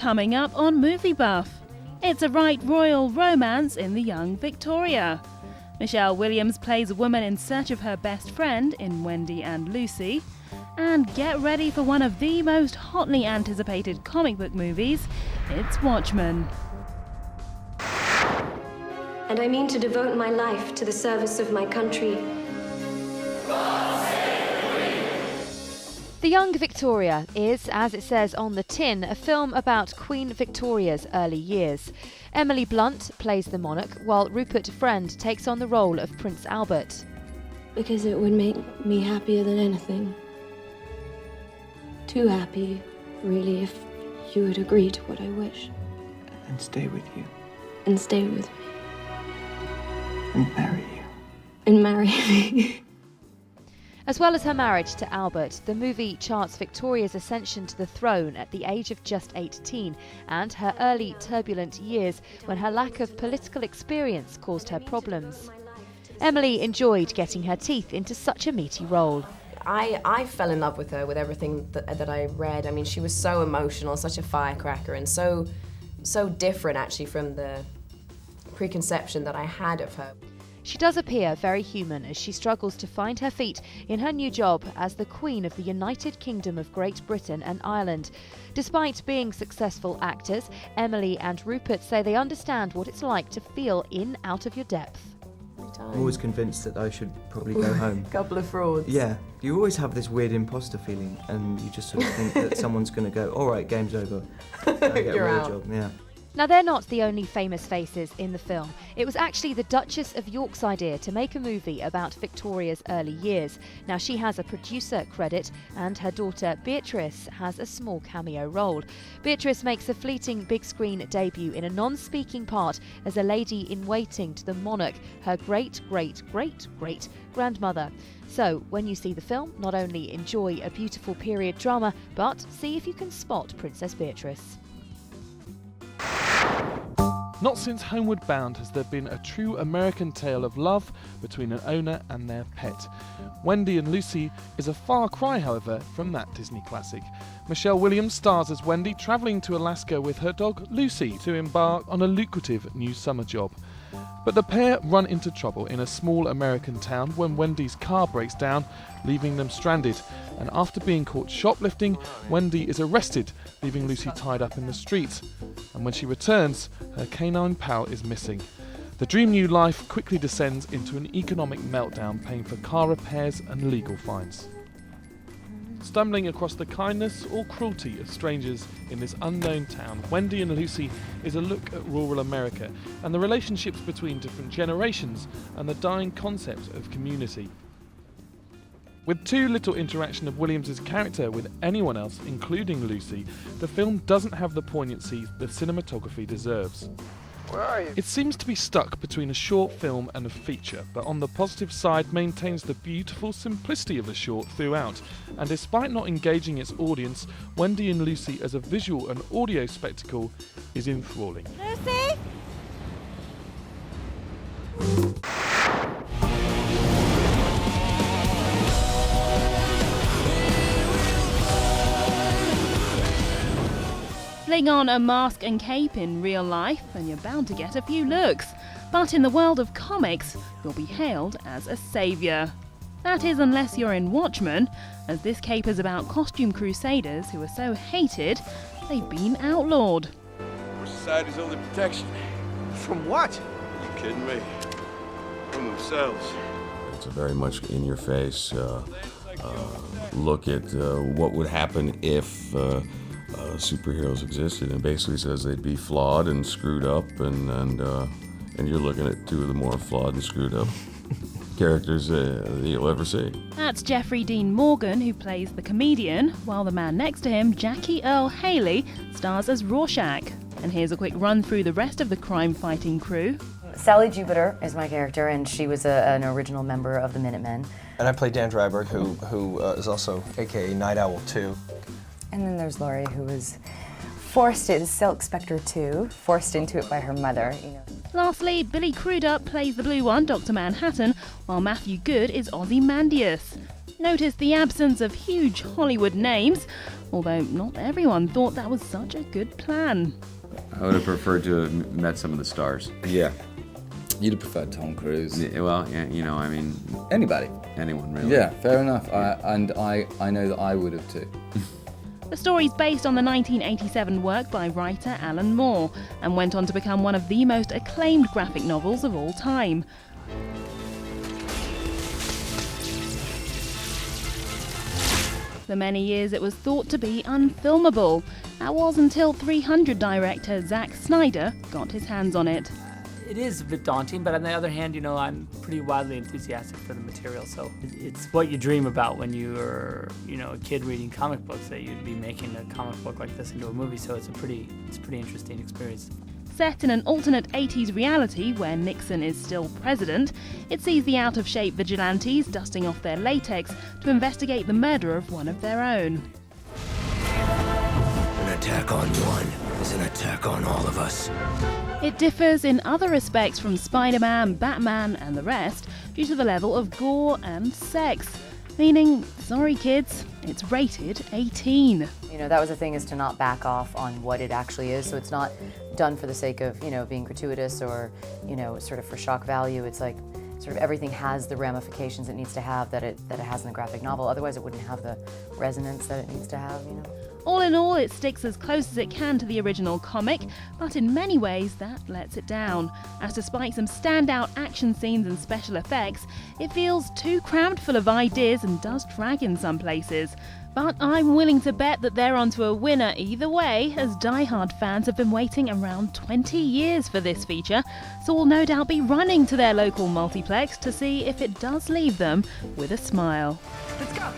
Coming up on MovieBuff, it's a right royal romance in the young Victoria. Michelle Williams plays a woman in search of her best friend in Wendy and Lucy. And get ready for one of the most hotly anticipated comic book movies, it's Watchmen. And I mean to devote my life to the service of my country. The Young Victoria is, as it says on the tin, a film about Queen Victoria's early years. Emily Blunt plays the monarch, while Rupert Friend takes on the role of Prince Albert. Because it would make me happier than anything. Too happy, really, if you would agree to what I wish. And stay with you. And stay with me. And marry you. And marry me. As well as her marriage to Albert, the movie charts Victoria's ascension to the throne at the age of just 18 and her early turbulent years when her lack of political experience caused her problems. Emily enjoyed getting her teeth into such a meaty role. I fell in love with her, with everything that I read. I mean, she was so emotional, such a firecracker, and so different actually from the preconception that I had of her. She does appear very human as she struggles to find her feet in her new job as the Queen of the United Kingdom of Great Britain and Ireland. Despite being successful actors, Emily and Rupert say they understand what it's like to feel out of your depth. I'm always convinced that I should probably go home. Couple of frauds. Yeah, you always have this weird imposter feeling, and you just sort of think that someone's going to go, all right, game's over. I get You're a real out. job. Yeah. Now, they're not the only famous faces in the film. It was actually the Duchess of York's idea to make a movie about Victoria's early years. Now, she has a producer credit, and her daughter Beatrice has a small cameo role. Beatrice makes a fleeting big-screen debut in a non-speaking part as a lady-in-waiting to the monarch, her great-great-great-great-grandmother. So, when you see the film, not only enjoy a beautiful period drama, but see if you can spot Princess Beatrice. Not since Homeward Bound has there been a true American tale of love between an owner and their pet. Wendy and Lucy is a far cry, however, from that Disney classic. Michelle Williams stars as Wendy travelling to Alaska with her dog Lucy to embark on a lucrative new summer job. But the pair run into trouble in a small American town when Wendy's car breaks down, leaving them stranded. And after being caught shoplifting, Wendy is arrested, leaving Lucy tied up in the streets. And when she returns, her canine pal is missing. The dream new life quickly descends into an economic meltdown, paying for car repairs and legal fines. Stumbling across the kindness or cruelty of strangers in this unknown town, Wendy and Lucy is a look at rural America and the relationships between different generations and the dying concept of community. With too little interaction of Williams' character with anyone else, including Lucy, the film doesn't have the poignancy the cinematography deserves. Where are you? It seems to be stuck between a short film and a feature, but on the positive side maintains the beautiful simplicity of the short throughout, and despite not engaging its audience, Wendy and Lucy as a visual and audio spectacle is enthralling. Lucy? Fling on a mask and cape in real life and you're bound to get a few looks. But in the world of comics, you'll be hailed as a saviour. That is unless you're in Watchmen, as this cape is about costume crusaders who are so hated, they've been outlawed. For society's only protection. From what? You kidding me? From themselves. It's a very much in-your-face look at what would happen if superheroes existed, and basically says they'd be flawed and screwed up, and you're looking at two of the more flawed and screwed up characters that you'll ever see. That's Jeffrey Dean Morgan, who plays the comedian, while the man next to him, Jackie Earle Haley, stars as Rorschach. And here's a quick run through the rest of the crime-fighting crew. Sally Jupiter is my character, and she was an original member of the Minutemen. And I play Dan Dryberg, who is also AKA Night Owl 2. And then there's Laurie, who was forced into Silk Spectre 2, forced into it by her mother. Lastly, Billy Crudup plays the blue one, Dr. Manhattan, while Matthew Good is Ozymandias. Notice the absence of huge Hollywood names, although not everyone thought that was such a good plan. I would have preferred to have met some of the stars. Yeah. You'd have preferred Tom Cruise. Yeah, well, yeah, you know, I mean... Anybody. Anyone, really. Yeah, fair enough. I know that I would have too. The story's based on the 1987 work by writer Alan Moore and went on to become one of the most acclaimed graphic novels of all time. For many years it was thought to be unfilmable. That was until 300 director Zack Snyder got his hands on it. It is a bit daunting, but on the other hand, you know, I'm pretty wildly enthusiastic for the material, so it's what you dream about when you're, you know, a kid reading comic books, that you'd be making a comic book like this into a movie, so it's a pretty interesting experience. Set in an alternate 80s reality where Nixon is still president, it sees the out-of-shape vigilantes dusting off their latex to investigate the murder of one of their own. An attack on one is an attack on all of us. It differs in other respects from Spider-Man, Batman and the rest due to the level of gore and sex. Meaning, sorry kids, it's rated 18. You know, that was the thing, is to not back off on what it actually is, so it's not done for the sake of, you know, being gratuitous or, you know, sort of for shock value. It's like, sort of everything has the ramifications it needs to have that it has in the graphic novel, otherwise it wouldn't have the resonance that it needs to have, you know. All in all, it sticks as close as it can to the original comic, but in many ways that lets it down, as despite some standout action scenes and special effects, it feels too crammed full of ideas and does drag in some places. But I'm willing to bet that they're onto a winner either way, as die-hard fans have been waiting around 20 years for this feature, so will no doubt be running to their local multiplex to see if it does leave them with a smile. Let's go!